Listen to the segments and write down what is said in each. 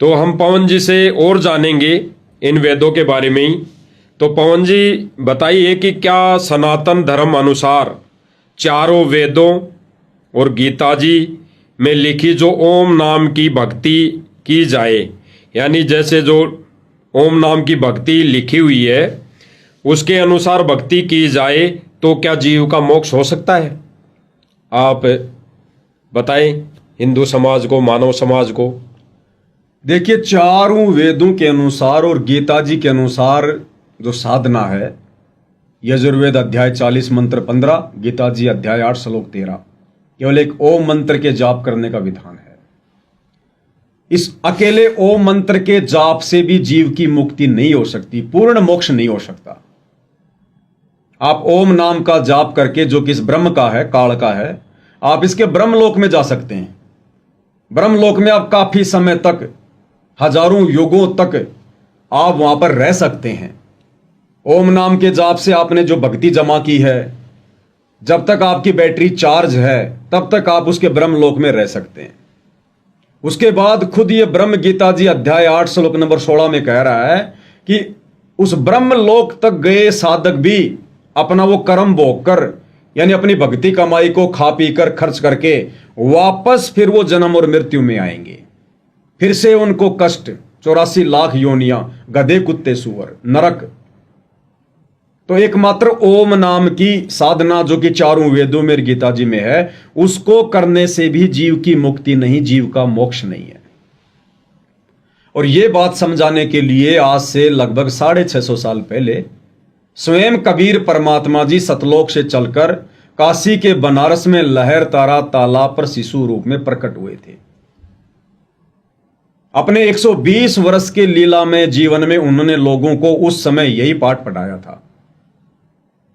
तो हम पवन जी से और जानेंगे इन वेदों के बारे में ही। तो पवन जी बताइए कि क्या सनातन धर्म अनुसार चारों वेदों और गीता जी में लिखी जो ओम नाम की भक्ति की जाए, यानी जैसे जो ओम नाम की भक्ति लिखी हुई है उसके अनुसार भक्ति की जाए तो क्या जीव का मोक्ष हो सकता है? आप बताएं हिंदू समाज को, मानव समाज को। देखिए, चारों वेदों के अनुसार और गीता जी के अनुसार जो साधना है, यजुर्वेद अध्याय 40 मंत्र 15, गीता जी अध्याय 8 श्लोक 13, केवल एक ओम मंत्र के जाप करने का विधान है। इस अकेले ओम मंत्र के जाप से भी जीव की मुक्ति नहीं हो सकती, पूर्ण मोक्ष नहीं हो सकता। आप ओम नाम का जाप करके, जो कि इस ब्रह्म का है, काल का है, आप इसके ब्रह्मलोक में जा सकते हैं। ब्रह्मलोक में आप काफी समय तक, हजारों युगों तक आप वहां पर रह सकते हैं। ओम नाम के जाप से आपने जो भक्ति जमा की है, जब तक आपकी बैटरी चार्ज है तब तक आप उसके ब्रह्मलोक में रह सकते हैं। उसके बाद खुद ये ब्रह्म गीता जी अध्याय 8 श्लोक नंबर 16 में कह रहा है कि उस ब्रह्मलोक तक गए साधक भी अपना वो कर्म भोग कर, यानी अपनी भक्ति कमाई को खा पी कर खर्च करके वापस फिर वो जन्म और मृत्यु में आएंगे। फिर से उनको कष्ट, 84 लाख योनियां, गधे कुत्ते सूअर, नरक। तो एकमात्र ओम नाम की साधना जो कि चारों वेदों में, गीता जी में है, उसको करने से भी जीव की मुक्ति नहीं, जीव का मोक्ष नहीं है। और यह बात समझाने के लिए आज से लगभग 650 साल पहले स्वयं कबीर परमात्मा जी सतलोक से चलकर काशी के बनारस में लहर तारा तालाब पर शिशु रूप में प्रकट हुए थे। अपने 120 वर्ष के लीला में जीवन में उन्होंने लोगों को उस समय यही पाठ पढ़ाया था।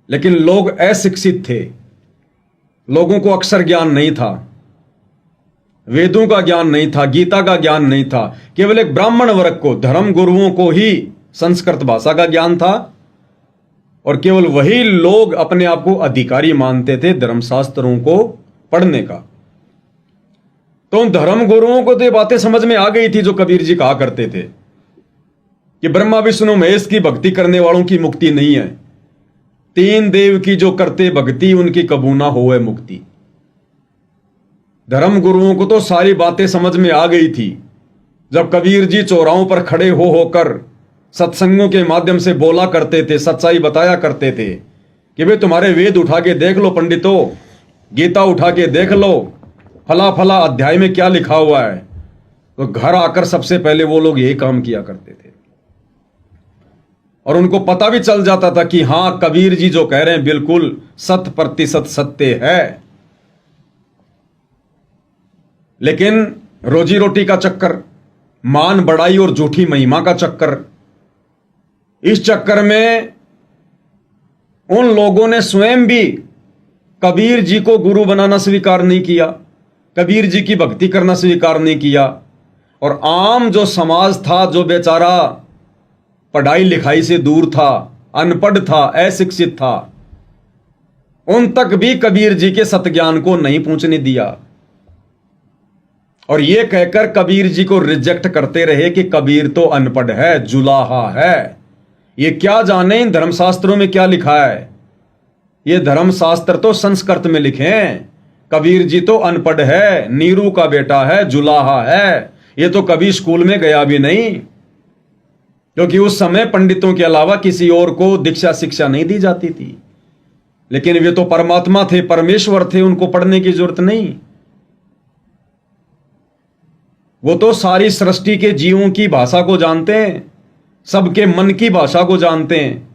लेकिन लोग अशिक्षित थे, लोगों को अक्षर ज्ञान नहीं था, वेदों का ज्ञान नहीं था, गीता का ज्ञान नहीं था। केवल एक ब्राह्मण वर्ग को, धर्म गुरुओं को ही संस्कृत भाषा का ज्ञान था और केवल वही लोग अपने आप को अधिकारी मानते थे धर्मशास्त्रों को पढ़ने का। तो उन धर्म गुरुओं को तो ये बातें समझ में आ गई थी जो कबीर जी कहा करते थे कि ब्रह्मा विष्णु महेश की भक्ति करने वालों की मुक्ति नहीं है, 3 देव की जो करते भक्ति उनकी कबू ना होवे मुक्ति। धर्म गुरुओं को तो सारी बातें समझ में आ गई थी। जब कबीर जी चौराहों पर खड़े हो होकर सत्संगों के माध्यम से बोला करते थे, सच्चाई बताया करते थे कि भाई तुम्हारे वेद उठा के देख लो पंडितों, गीता उठा के देख लो, फला फला अध्याय में क्या लिखा हुआ है। तो घर आकर सबसे पहले वो लोग यही काम किया करते थे और उनको पता भी चल जाता था कि हां, कबीर जी जो कह रहे हैं बिल्कुल 100% सत्य है। लेकिन रोजी रोटी का चक्कर, मान बढ़ाई और झूठी महिमा का चक्कर, इस चक्कर में उन लोगों ने स्वयं भी कबीर जी को गुरु बनाना स्वीकार नहीं किया, कबीर जी की भक्ति करना स्वीकार नहीं किया। और आम जो समाज था, जो बेचारा पढ़ाई लिखाई से दूर था, अनपढ़ था, अशिक्षित था, उन तक भी कबीर जी के सत्ज्ञान को नहीं पहुंचने दिया और यह कहकर कबीर जी को रिजेक्ट करते रहे कि कबीर तो अनपढ़ है, जुलाहा है, ये क्या जाने इन धर्मशास्त्रों में क्या लिखा है। ये धर्मशास्त्र तो संस्कृत में लिखे हैं, कबीर जी तो अनपढ़ है, नीरू का बेटा है, जुलाहा है, ये तो कभी स्कूल में गया भी नहीं, क्योंकि उस समय पंडितों के अलावा किसी और को दीक्षा शिक्षा नहीं दी जाती थी। लेकिन वे तो परमात्मा थे, परमेश्वर थे, उनको पढ़ने की जरूरत नहीं। वो तो सारी सृष्टि के जीवों की भाषा को जानते हैं, सबके मन की भाषा को जानते हैं।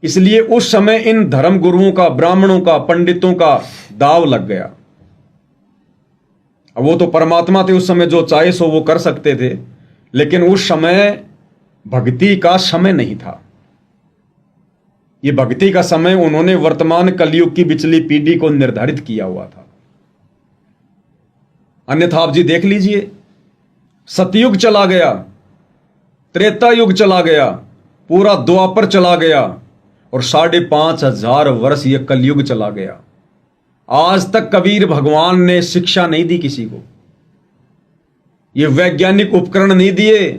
इसलिए उस समय इन धर्म गुरुओं का, ब्राह्मणों का, पंडितों का दाव लग गया। अब वो तो परमात्मा थे, उस समय जो चाहे सो वो कर सकते थे, लेकिन उस समय भक्ति का समय नहीं था। ये भक्ति का समय उन्होंने वर्तमान कलयुग की पिछली पीढ़ी को निर्धारित किया हुआ था। अन्यथा आप जी देख लीजिए, सतयुग चला गया, त्रेता युग चला गया, पूरा द्वापर चला गया और 5,500 वर्ष यह कलयुग चला गया। आज तक कबीर भगवान ने शिक्षा नहीं दी किसी को। ये वैज्ञानिक उपकरण नहीं दिए?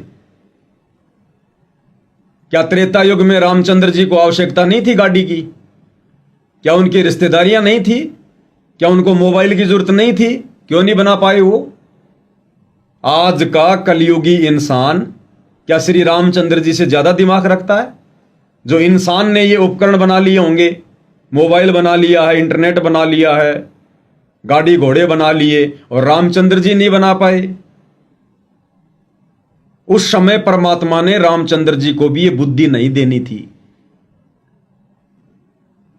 क्या त्रेता युग में रामचंद्र जी को आवश्यकता नहीं थी गाड़ी की? क्या उनकी रिश्तेदारियां नहीं थी? क्या उनको मोबाइल की जरूरत नहीं थी? क्यों नहीं बना पाए वो? आज का कलयुगी इंसान क्या श्री रामचंद्र जी से ज्यादा दिमाग रखता है? जो इंसान ने ये उपकरण बना लिए होंगे, मोबाइल बना लिया है, इंटरनेट बना लिया है, गाड़ी घोड़े बना लिए, और रामचंद्र जी नहीं बना पाए। उस समय परमात्मा ने रामचंद्र जी को भी ये बुद्धि नहीं देनी थी,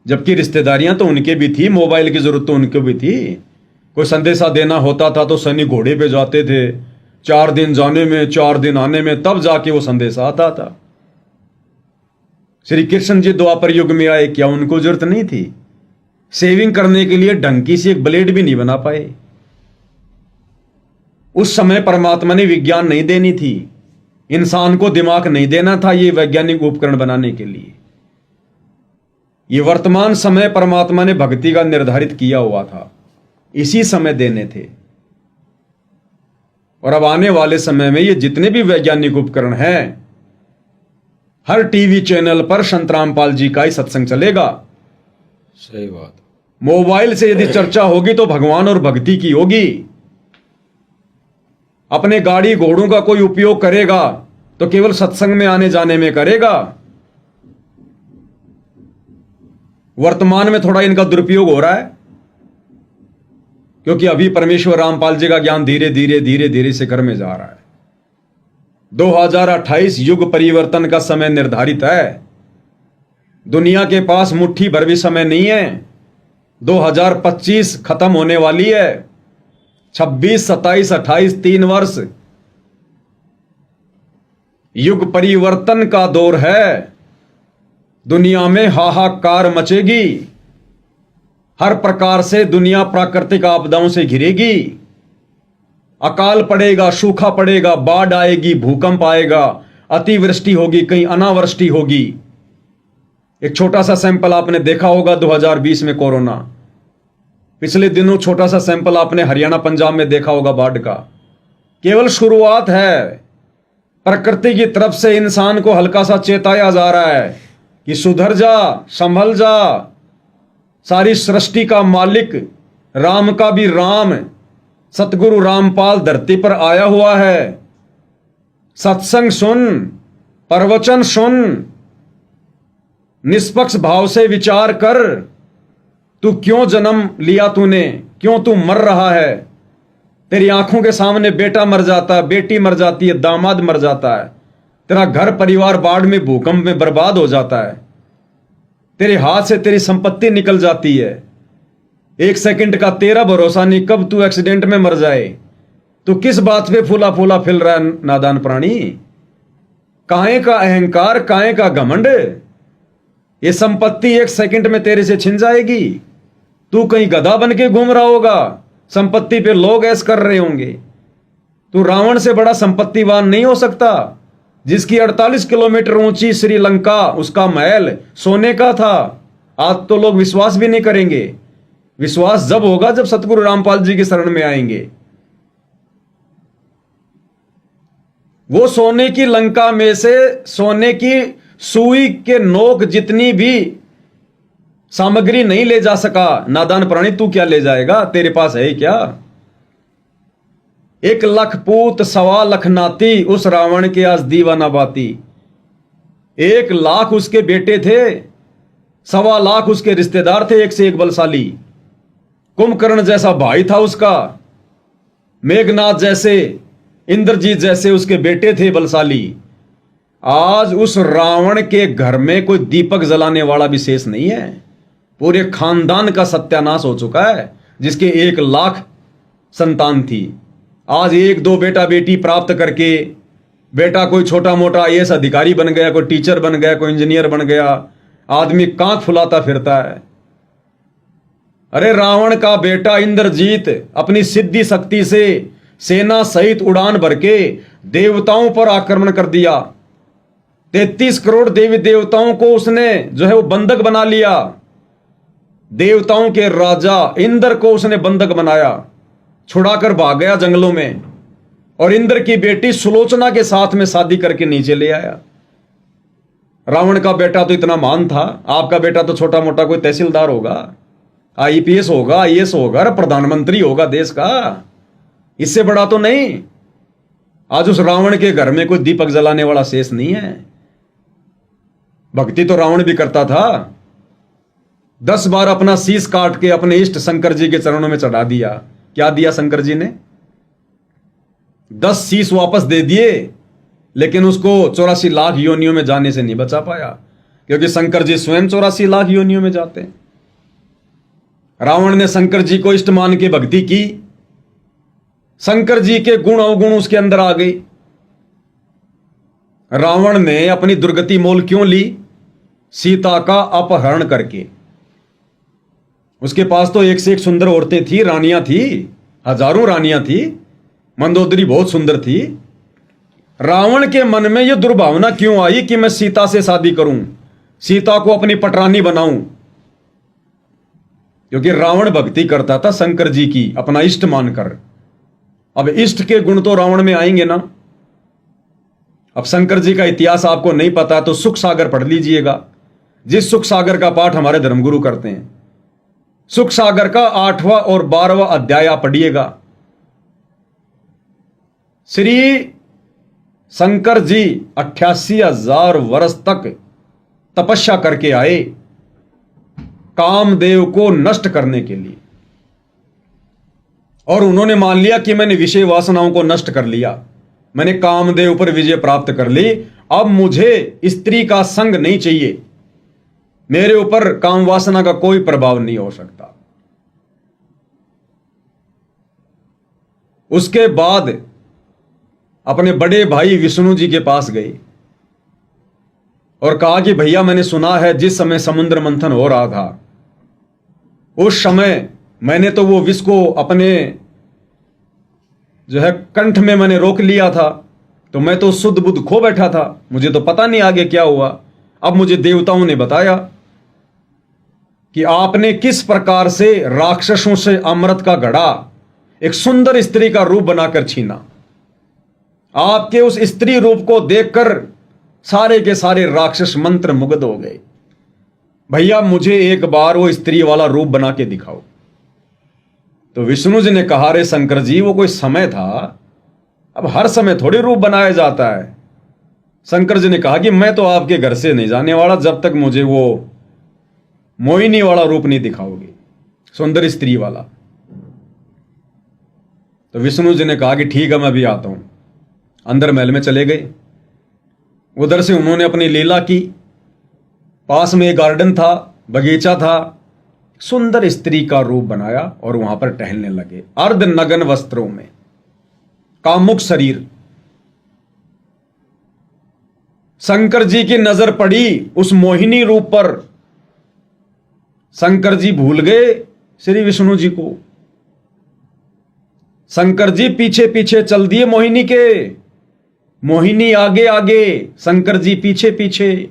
जबकि रिश्तेदारियां तो उनके भी थी, मोबाइल की जरूरत तो उनको भी थी। कोई संदेशा देना होता था तो सनी घोड़े पे जाते थे, 4 दिन जाने में 4 दिन आने में, तब जाके वो संदेशा आता था। श्री कृष्ण जी द्वापर युग में आए, क्या उनको जरूरत नहीं थी? सेविंग करने के लिए ढंग की सी एक ब्लेड भी नहीं बना पाए। उस समय परमात्मा ने विज्ञान नहीं देनी थी, इंसान को दिमाग नहीं देना था ये वैज्ञानिक उपकरण बनाने के लिए। ये वर्तमान समय परमात्मा ने भक्ति का निर्धारित किया हुआ था, इसी समय देने थे। और अब आने वाले समय में ये जितने भी वैज्ञानिक उपकरण हैं, हर टीवी चैनल पर संत रामपाल जी का ही सत्संग चलेगा। सही बात। मोबाइल से यदि चर्चा होगी तो भगवान और भक्ति की होगी। अपने गाड़ी घोड़ों का कोई उपयोग करेगा तो केवल सत्संग में आने जाने में करेगा। वर्तमान में थोड़ा इनका दुरुपयोग हो रहा है, क्योंकि अभी परमेश्वर रामपाल जी का ज्ञान धीरे धीरे धीरे धीरे शिखर में जा रहा है। 2028 युग परिवर्तन का समय निर्धारित है। दुनिया के पास मुट्ठी भर भी समय नहीं है। 2025 खत्म होने वाली है। 26, 27, 28 3 वर्ष युग परिवर्तन का दौर है। दुनिया में हाहाकार मचेगी। हर प्रकार से दुनिया प्राकृतिक आपदाओं से घिरेगी। अकाल पड़ेगा, सूखा पड़ेगा, बाढ़ आएगी, भूकंप आएगा, अतिवृष्टि होगी, कहीं अनावृष्टि होगी। एक छोटा सा सैंपल आपने देखा होगा 2020 में कोरोना। पिछले दिनों छोटा सा सैंपल आपने हरियाणा पंजाब में देखा होगा बाढ़ का। केवल शुरुआत है। प्रकृति की तरफ से इंसान को हल्का सा चेताया जा रहा है कि सुधर जा, संभल जा। सारी सृष्टि का मालिक, राम का भी राम, सतगुरु रामपाल धरती पर आया हुआ है। सत्संग सुन, प्रवचन सुन, निष्पक्ष भाव से विचार कर। तू क्यों जन्म लिया तूने? क्यों तू मर रहा है? तेरी आंखों के सामने बेटा मर जाता है, बेटी मर जाती है, दामाद मर जाता है, तेरा घर परिवार बाढ़ में, भूकंप में बर्बाद हो जाता है, तेरे हाथ से तेरी संपत्ति निकल जाती है। 1 सेकंड का तेरा भरोसा नहीं कब तू एक्सीडेंट में मर जाए। तू किस बात पे फूला फूला फिर रहा है नादान प्राणी? काहे का अहंकार, काहे का घमंड? ये संपत्ति 1 सेकंड में तेरे से छिन जाएगी। तू कहीं गधा बन के घूम रहा होगा, संपत्ति पे लोग ऐस कर रहे होंगे। तू रावण से बड़ा संपत्तिवान नहीं हो सकता, जिसकी 48 किलोमीटर ऊंची श्रीलंका, उसका महल सोने का था। आज तो लोग विश्वास भी नहीं करेंगे। विश्वास जब होगा जब सतगुरु रामपाल जी की शरण में आएंगे। वो सोने की लंका में से सोने की सुई के नोक जितनी भी सामग्री नहीं ले जा सका। नादान प्राणी, तू क्या ले जाएगा? तेरे पास है क्या? 1 लाख पूत 1.25 लाख नाती, उस रावण के आज दीवाना बाती। 1 लाख उसके बेटे थे, 1.25 लाख उसके रिश्तेदार थे, एक से एक बलशाली। कुंभकर्ण जैसा भाई था उसका, मेघनाथ जैसे, इंद्रजीत जैसे उसके बेटे थे बलशाली। आज उस रावण के घर में कोई दीपक जलाने वाला भी शेष नहीं है। पूरे खानदान का सत्यानाश हो चुका है, जिसके 1 लाख संतान थी। आज 1-2 बेटा बेटी प्राप्त करके बेटा कोई छोटा मोटा आईएएस अधिकारी बन गया, कोई टीचर बन गया, कोई इंजीनियर बन गया, आदमी कांख फुलाता फिरता है। अरे रावण का बेटा इंद्रजीत अपनी सिद्धि शक्ति से सेना सहित उड़ान भर के देवताओं पर आक्रमण कर दिया। 33 करोड़ देवी देवताओं को उसने जो है वो बंधक बना लिया। देवताओं के राजा इंद्र को उसने बंधक बनाया, छुड़ाकर भाग गया जंगलों में। और इंद्र की बेटी सुलोचना के साथ में शादी करके नीचे ले आया। रावण का बेटा तो इतना महान था, आपका बेटा तो छोटा मोटा कोई तहसीलदार होगा, आईपीएस होगा, आईएएस होगा, प्रधानमंत्री होगा देश का, इससे बड़ा तो नहीं। आज उस रावण के घर में कोई दीपक जलाने वाला शेष नहीं है। भक्ति तो रावण भी करता था, 10 बार अपना शीश काट के अपने इष्ट शंकर जी के चरणों में चढ़ा दिया। क्या दिया शंकर जी ने? 10 शीश वापस दे दिए, लेकिन उसको 84 लाख योनियों में जाने से नहीं बचा पाया, क्योंकि शंकर जी स्वयं 84 लाख योनियों में जाते हैं। रावण ने शंकर जी को इष्ट मान के भक्ति की, शंकर जी के गुण अवगुण उसके अंदर आ गई। रावण ने अपनी दुर्गति मोल क्यों ली? सीता का अपहरण करके। उसके पास तो एक से एक सुंदर औरतें थी, रानियां थी, हजारों रानियां थी, मंदोदरी बहुत सुंदर थी। रावण के मन में यह दुर्भावना क्यों आई कि मैं सीता से शादी करूं, सीता को अपनी पटरानी बनाऊं? क्योंकि रावण भक्ति करता था शंकर जी की, अपना इष्ट मानकर। अब इष्ट के गुण तो रावण में आएंगे ना। अब शंकर जी का इतिहास आपको नहीं पता तो सुख सागर पढ़ लीजिएगा, जिस सुख सागर का पाठ हमारे धर्मगुरु करते हैं। सुख सागर का 8वां और 12वां अध्याय आप पढ़िएगा। श्री शंकर जी 88,000 वर्ष तक तपस्या करके आए कामदेव को नष्ट करने के लिए, और उन्होंने मान लिया कि मैंने विषय वासनाओं को नष्ट कर लिया, मैंने कामदेव पर विजय प्राप्त कर ली, अब मुझे स्त्री का संग नहीं चाहिए, मेरे ऊपर काम वासना का कोई प्रभाव नहीं हो सकता। उसके बाद अपने बड़े भाई विष्णु जी के पास गए और कहा कि भैया, मैंने सुना है जिस समय समुद्र मंथन हो रहा था उस समय मैंने तो वो विष को अपने जो है कंठ में मैंने रोक लिया था, तो मैं तो शुद्ध बुद्ध खो बैठा था, मुझे तो पता नहीं आगे क्या हुआ। अब मुझे देवताओं ने बताया कि आपने किस प्रकार से राक्षसों से अमृत का घड़ा एक सुंदर स्त्री का रूप बनाकर छीना। आपके उस स्त्री रूप को देखकर सारे के सारे राक्षस मंत्र मुग्ध हो गए। भैया, मुझे एक बार वो स्त्री वाला रूप बना के दिखाओ। तो विष्णु जी ने कहा, रे शंकर जी, वो कोई समय था, अब हर समय थोड़ी रूप बनाया जाता है। शंकर जी ने कहा कि मैं तो आपके घर से नहीं जाने वाला जब तक मुझे वो मोहिनी वाला रूप नहीं दिखाओगे, सुंदर स्त्री वाला। तो विष्णु जी ने कहा कि ठीक है, मैं भी आता हूं। अंदर महल में चले गए। उधर से उन्होंने अपनी लीला की। पास में एक गार्डन था, बगीचा था, सुंदर स्त्री का रूप बनाया और वहां पर टहलने लगे, अर्ध नग्न वस्त्रों में, कामुक शरीर। शंकर जी की नजर पड़ी उस मोहिनी रूप पर। शंकर जी भूल गए श्री विष्णु जी को। शंकर जी पीछे पीछे चल दिए मोहिनी के, मोहिनी आगे आगे, शंकर जी पीछे पीछे।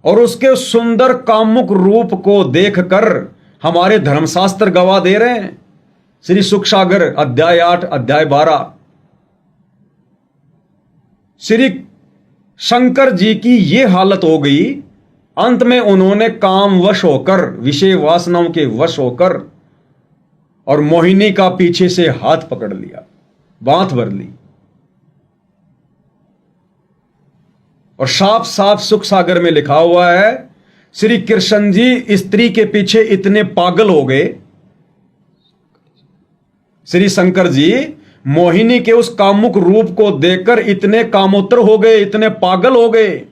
और उसके सुंदर कामुक रूप को देखकर हमारे धर्मशास्त्र गवाह दे रहे हैं। श्री सुख सागर अध्याय 8 अध्याय 12। श्री शंकर जी की यह हालत हो गई, अंत में उन्होंने काम वश होकर, विषय वासनाओं के वश होकर, और मोहिनी का पीछे से हाथ पकड़ लिया, बांध भर ली। और साफ साफ सुख सागर में लिखा हुआ है, श्री कृष्ण जी स्त्री के पीछे इतने पागल हो गए, श्री शंकर जी मोहिनी के उस कामुक रूप को देखकर इतने कामोत्तर हो गए, इतने पागल हो गए,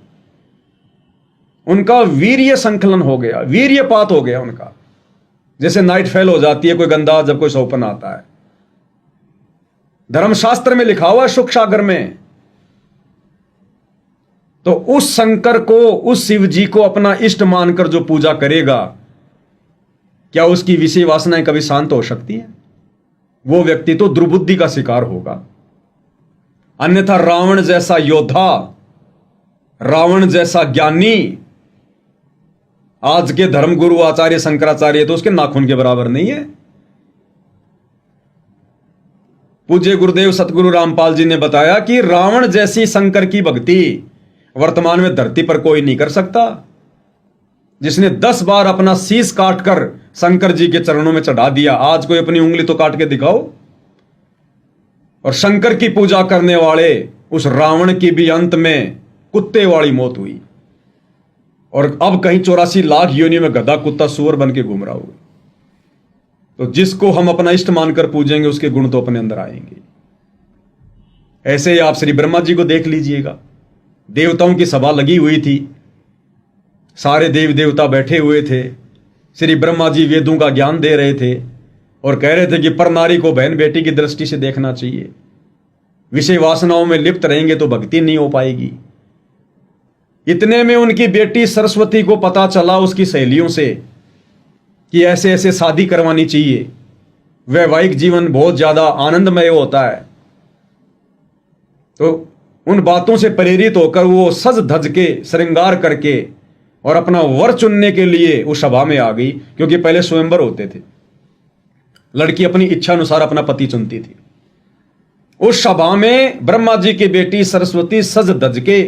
उनका वीर्य संकलन हो गया, वीर्यपात हो गया उनका। जैसे नाइट फेल हो जाती है कोई गंदा जब कोई सौपन आता है। धर्मशास्त्र में लिखा हुआ है सुख सागर में। तो उस शंकर को, उस शिव जी को अपना इष्ट मानकर जो पूजा करेगा, क्या उसकी विषय वासनाएं कभी शांत हो सकती है? वो व्यक्ति तो दुर्बुद्धि का शिकार होगा। अन्यथा रावण जैसा योद्धा, रावण जैसा ज्ञानी, आज के धर्मगुरु आचार्य शंकराचार्य तो उसके नाखून के बराबर नहीं है। पूज्य गुरुदेव सतगुरु रामपाल जी ने बताया कि रावण जैसी शंकर की भक्ति वर्तमान में धरती पर कोई नहीं कर सकता। जिसने 10 बार अपना शीश काटकर शंकर जी के चरणों में चढ़ा दिया, आज कोई अपनी उंगली तो काट के दिखाओ। और शंकर की पूजा करने वाले उस रावण की भी अंत में कुत्ते वाली मौत हुई, और अब कहीं 84 लाख योनि में गधा कुत्ता सुअर बन के घूम रहा होगा। तो जिसको हम अपना इष्ट मानकर पूजेंगे उसके गुण तो अपने अंदर आएंगे। ऐसे ही आप श्री ब्रह्मा जी को देख लीजिएगा। देवताओं की सभा लगी हुई थी, सारे देव देवता बैठे हुए थे। श्री ब्रह्मा जी वेदों का ज्ञान दे रहे थे और कह रहे थे कि पर नारी को बहन बेटी की दृष्टि से देखना चाहिए। विषय वासनाओं में लिप्त रहेंगे तो भक्ति नहीं हो पाएगी। इतने में उनकी बेटी सरस्वती को पता चला उसकी सहेलियों से कि ऐसे ऐसे शादी करवानी चाहिए, वैवाहिक जीवन बहुत ज्यादा आनंदमय होता है। तो उन बातों से प्रेरित होकर वो सज धज के श्रृंगार करके और अपना वर चुनने के लिए उस सभा में आ गई, क्योंकि पहले स्वयंवर होते थे, लड़की अपनी इच्छा अनुसार अपना पति चुनती थी। उस सभा में ब्रह्मा जी की बेटी सरस्वती सज धज के,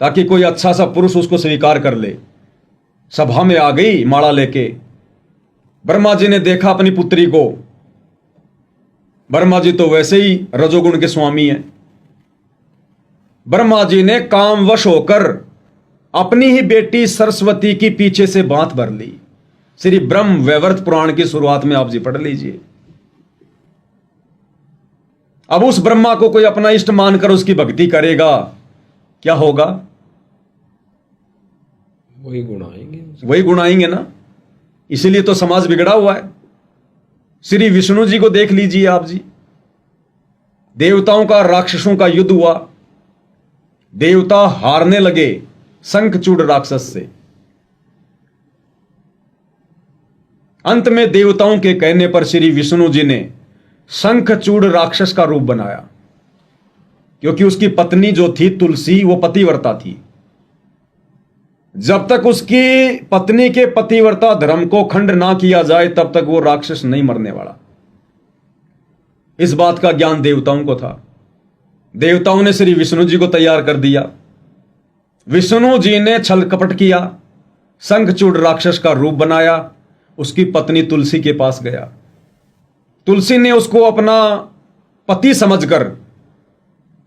ताकि कोई अच्छा सा पुरुष उसको स्वीकार कर ले, सभा में आ गई माला लेके। ब्रह्मा जी ने देखा अपनी पुत्री को। ब्रह्मा जी तो वैसे ही रजोगुण के स्वामी हैं। ब्रह्मा जी ने कामवश होकर अपनी ही बेटी सरस्वती की पीछे से बांध भर ली। श्री ब्रह्म वैवर्त पुराण की शुरुआत में आप जी पढ़ लीजिए। अब उस ब्रह्मा को कोई अपना इष्ट मानकर उसकी भक्ति करेगा, क्या होगा? वही गुण आएंगे, वही गुण आएंगे ना। इसीलिए तो समाज बिगड़ा हुआ है। श्री विष्णु जी को देख लीजिए आप जी। देवताओं का राक्षसों का युद्ध हुआ, देवता हारने लगे शंखचूड़ राक्षस से। अंत में देवताओं के कहने पर श्री विष्णु जी ने शंखचूड़ राक्षस का रूप बनाया, क्योंकि उसकी पत्नी जो थी तुलसी वो पतिव्रता थी। जब तक उसकी पत्नी के पतिव्रता धर्म को खंड ना किया जाए तब तक वो राक्षस नहीं मरने वाला। इस बात का ज्ञान देवताओं को था। देवताओं ने श्री विष्णु जी को तैयार कर दिया। विष्णु जी ने छल कपट किया, शंखचूड़ राक्षस का रूप बनाया, उसकी पत्नी तुलसी के पास गया। तुलसी ने उसको अपना पति समझकर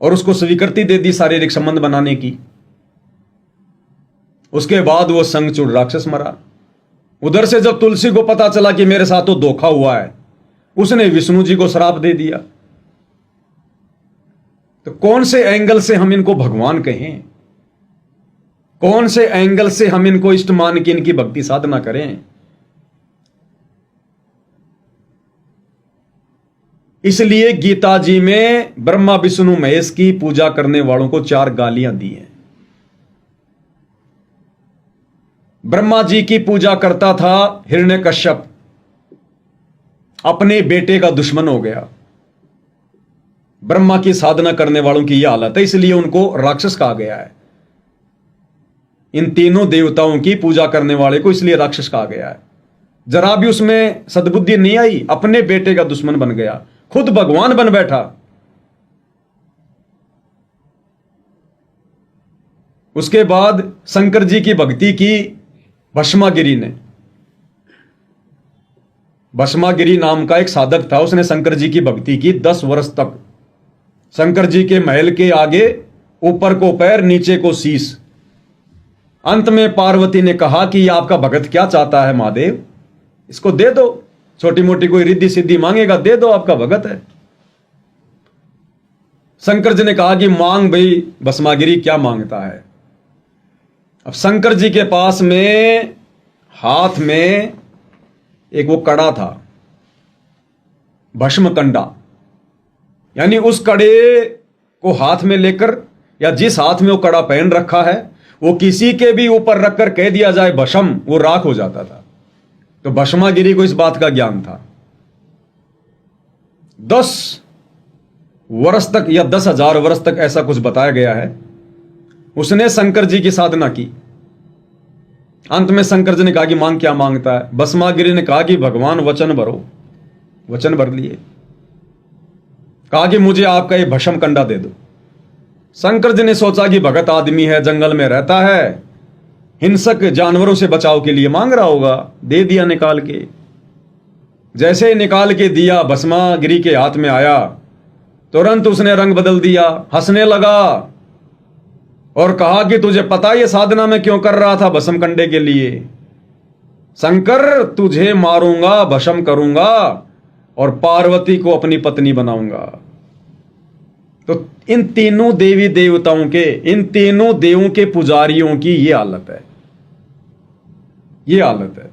और उसको स्वीकृति दे दी शारीरिक संबंध बनाने की। उसके बाद वो शंखचूड़ राक्षस मरा। उधर से जब तुलसी को पता चला कि मेरे साथ तो धोखा हुआ है, उसने विष्णु जी को श्राप दे दिया। तो कौन से एंगल से हम इनको भगवान कहें? कौन से एंगल से हम इनको इष्ट मान के इनकी भक्ति साधना करें? इसलिए गीता जी में ब्रह्मा विष्णु महेश की पूजा करने वालों को 4 गालियां दी हैं। ब्रह्मा जी की पूजा करता था हिरण्यकश्यप, अपने बेटे का दुश्मन हो गया। ब्रह्मा की साधना करने वालों की यह हालत है, इसलिए उनको राक्षस कहा गया है। इन तीनों देवताओं की पूजा करने वाले को इसलिए राक्षस कहा गया है। जरा भी उसमें सद्बुद्धि नहीं आई, अपने बेटे का दुश्मन बन गया, खुद भगवान बन बैठा। उसके बाद शंकर जी की भक्ति की भस्मागिरी ने। भस्मागिरी नाम का एक साधक था, उसने शंकर जी की भक्ति की 10 वर्ष तक। शंकर जी के महल के आगे ऊपर को पैर नीचे को शीश। अंत में पार्वती ने कहा कि आपका भगत क्या चाहता है महादेव, इसको दे दो। छोटी मोटी कोई रिद्धि सिद्धि मांगेगा, दे दो, आपका भगत है। शंकर जी ने कहा कि मांग भाई भस्मागिरी, क्या मांगता है। अब शंकर जी के पास में हाथ में एक वो कड़ा था, भस्म कंडा, यानी उस कड़े को हाथ में लेकर या जिस हाथ में वो कड़ा पहन रखा है वो किसी के भी ऊपर रखकर कह दिया जाए भस्म, वो राख हो जाता था। तो भस्मागिरी को इस बात का ज्ञान था। 10 वर्ष तक या 10,000 वर्ष तक ऐसा कुछ बताया गया है। उसने शंकर जी की साधना की। अंत में शंकर जी ने कहा कि मांग क्या मांगता है। भस्मागिरी ने कहा कि भगवान वचन भरो। वचन भर लिए। कहा कि मुझे आपका ये भस्म कंडा दे दो। शंकर जी ने सोचा कि भगत आदमी है, जंगल में रहता है, हिंसक जानवरों से बचाव के लिए मांग रहा होगा। दे दिया निकाल के। जैसे ही निकाल के दिया, भस्मागिरी के हाथ में आया, तुरंत उसने रंग बदल दिया, हंसने लगा और कहा कि तुझे पता ये साधना में क्यों कर रहा था? भस्म कंडे के लिए। शंकर, तुझे मारूंगा, भस्म करूंगा और पार्वती को अपनी पत्नी बनाऊंगा। तो इन तीनों देवी देवताओं के, इन तीनों देवों के पुजारियों की ये हालत है, ये हालत है।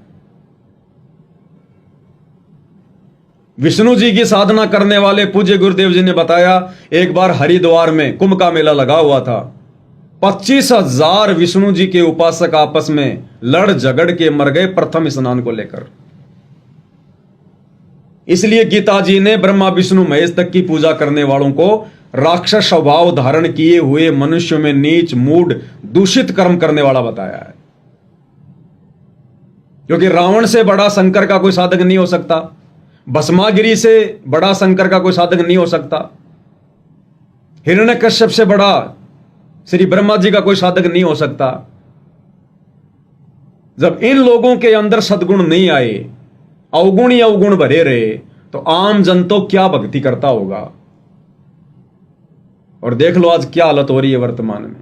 विष्णु जी की साधना करने वाले पूज्य गुरुदेव जी ने बताया, एक बार हरिद्वार में कुंभ का मेला लगा हुआ था। 25,000 विष्णु जी के उपासक आपस में लड़ झगड़ के मर गए प्रथम स्नान को लेकर। इसलिए गीता जी ने ब्रह्मा विष्णु महेश तक की पूजा करने वालों को राक्षस स्वभाव धारण किए हुए मनुष्य में नीच, मूढ़, दूषित कर्म करने वाला बताया है। क्योंकि रावण से बड़ा शंकर का कोई साधक नहीं हो सकता, भस्मागिरी से बड़ा शंकर का कोई साधक नहीं हो सकता, हिरण्यकश्यप से बड़ा श्री ब्रह्मा जी का कोई साधक नहीं हो सकता। जब इन लोगों के अंदर सद्गुण नहीं आए, अवगुण ही अवगुण भरे रहे, तो आम जन तो क्या भक्ति करता होगा। और देख लो आज क्या हालत हो रही है वर्तमान में।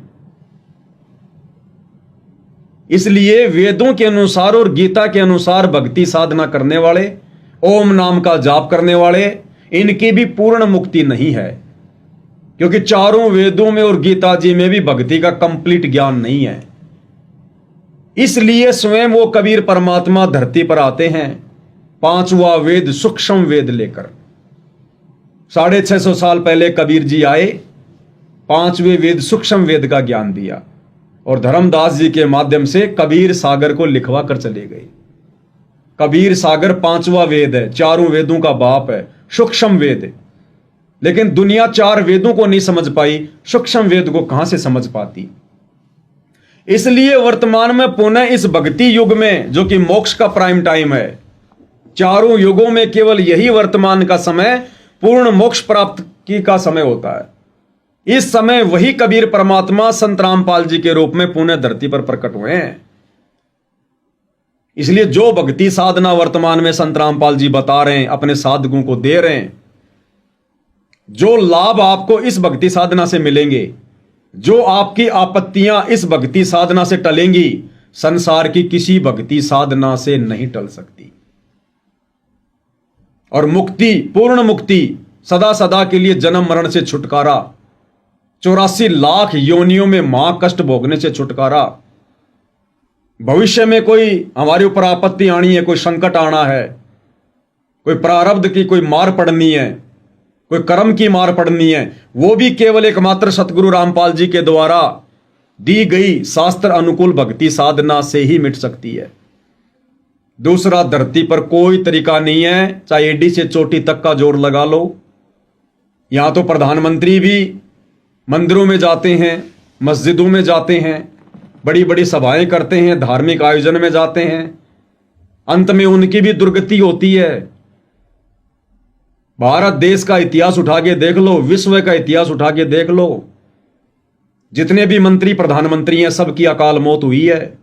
इसलिए वेदों के अनुसार और गीता के अनुसार भक्ति साधना करने वाले, ओम नाम का जाप करने वाले, इनकी भी पूर्ण मुक्ति नहीं है। क्योंकि चारों वेदों में और गीता जी में भी भक्ति का कंप्लीट ज्ञान नहीं है। इसलिए स्वयं वो कबीर परमात्मा धरती पर आते हैं, 5वां वेद सूक्ष्म वेद लेकर। 650 साल पहले कबीर जी आए, 5वें वेद सूक्ष्म वेद का ज्ञान दिया और धर्मदास जी के माध्यम से कबीर सागर को लिखवा कर चले गए। कबीर सागर 5वां वेद है, चारों वेदों का बाप है, सूक्ष्म वेद। लेकिन दुनिया 4 वेदों को नहीं समझ पाई, सूक्ष्म वेद को कहां से समझ पाती। इसलिए वर्तमान में पुनः इस भक्ति युग में, जो कि मोक्ष का प्राइम टाइम है, चारों युगों में केवल यही वर्तमान का समय पूर्ण मोक्ष प्राप्त की का समय होता है। इस समय वही कबीर परमात्मा संत रामपाल जी के रूप में पुनः धरती पर प्रकट हुए हैं। इसलिए जो भक्ति साधना वर्तमान में संत रामपाल जी बता रहे हैं, अपने साधकों को दे रहे हैं, जो लाभ आपको इस भक्ति साधना से मिलेंगे, जो आपकी आपत्तियां इस भक्ति साधना से टलेंगी, संसार की किसी भक्ति साधना से नहीं टल सकती। और मुक्ति, पूर्ण मुक्ति, सदा सदा के लिए जन्म मरण से छुटकारा, 84 लाख योनियों में महाकष्ट भोगने से छुटकारा, भविष्य में कोई हमारे ऊपर आपत्ति आनी है, कोई संकट आना है, कोई प्रारब्ध की कोई मार पड़नी है, कोई कर्म की मार पड़नी है, वो भी केवल एकमात्र सतगुरु रामपाल जी के द्वारा दी गई शास्त्र अनुकूल भक्ति साधना से ही मिट सकती है। दूसरा धरती पर कोई तरीका नहीं है, चाहे एडी से चोटी तक का जोर लगा लो। यहां तो प्रधानमंत्री भी मंदिरों में जाते हैं, मस्जिदों में जाते हैं, बड़ी बड़ी सभाएं करते हैं, धार्मिक आयोजन में जाते हैं, अंत में उनकी भी दुर्गति होती है। भारत देश का इतिहास उठा के देख लो, विश्व का इतिहास उठा के देख लो, जितने भी मंत्री प्रधानमंत्री हैं सबकी अकाल मौत हुई है,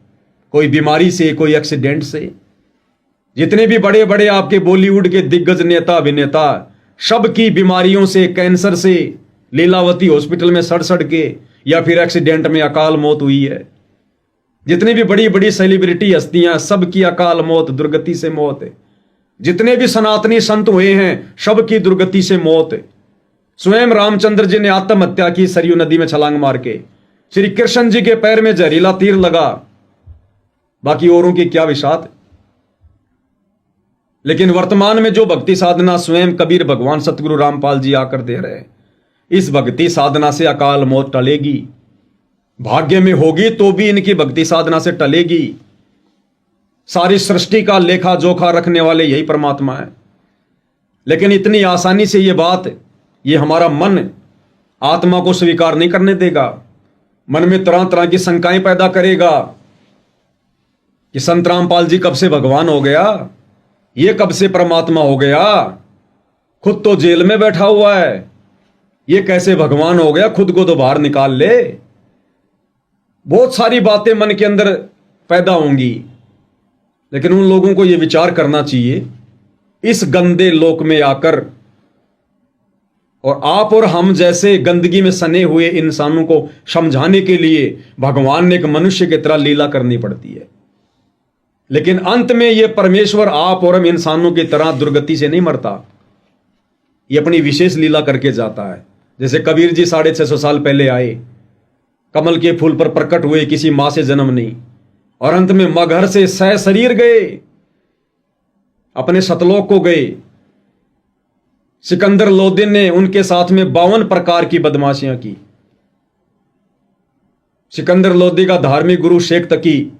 कोई बीमारी से, कोई एक्सीडेंट से। जितने भी बड़े बड़े आपके बॉलीवुड के दिग्गज नेता अभिनेता, सबकी बीमारियों से, कैंसर से लीलावती हॉस्पिटल में सड़ सड़ के या फिर एक्सीडेंट में अकाल मौत हुई है। जितनी भी बड़ी बड़ी सेलिब्रिटी हस्तियां, सबकी अकाल मौत, दुर्गति से मौत है। जितने भी सनातनी संत हुए हैं, सबकी दुर्गति से मौत है। स्वयं रामचंद्र जी ने आत्महत्या की सरयू नदी में छलांग मार के, श्री कृष्ण जी के पैर में जहरीला तीर लगा, बाकी औरों की क्या विषाद। लेकिन वर्तमान में जो भक्ति साधना स्वयं कबीर भगवान सतगुरु रामपाल जी आकर दे रहे हैं, इस भक्ति साधना से अकाल मौत टलेगी। भाग्य में होगी तो भी इनकी भक्ति साधना से टलेगी। सारी सृष्टि का लेखा जोखा रखने वाले यही परमात्मा है। लेकिन इतनी आसानी से ये बात, ये हमारा मन आत्मा को स्वीकार नहीं करने देगा। मन में तरह तरह की शंकाएं पैदा करेगा कि संत रामपाल जी कब से भगवान हो गया, ये कब से परमात्मा हो गया, खुद तो जेल में बैठा हुआ है, ये कैसे भगवान हो गया, खुद को तो बाहर निकाल ले। बहुत सारी बातें मन के अंदर पैदा होंगी, लेकिन उन लोगों को यह विचार करना चाहिए इस गंदे लोक में आकर, और आप और हम जैसे गंदगी में सने हुए इंसानों को समझाने के लिए भगवान ने एक मनुष्य की तरह लीला करनी पड़ती है। लेकिन अंत में यह परमेश्वर आप और हम इंसानों की तरह दुर्गति से नहीं मरता, ये अपनी विशेष लीला करके जाता है। जैसे कबीर जी 650 साल पहले आए, कमल के फूल पर प्रकट हुए, किसी मां से जन्म नहीं, और अंत में मगहर से सह शरीर गए, अपने सतलोक को गए। सिकंदर लोदी ने उनके साथ में 52 प्रकार की बदमाशियां की। सिकंदर लोदी का धार्मिक गुरु शेख तकी,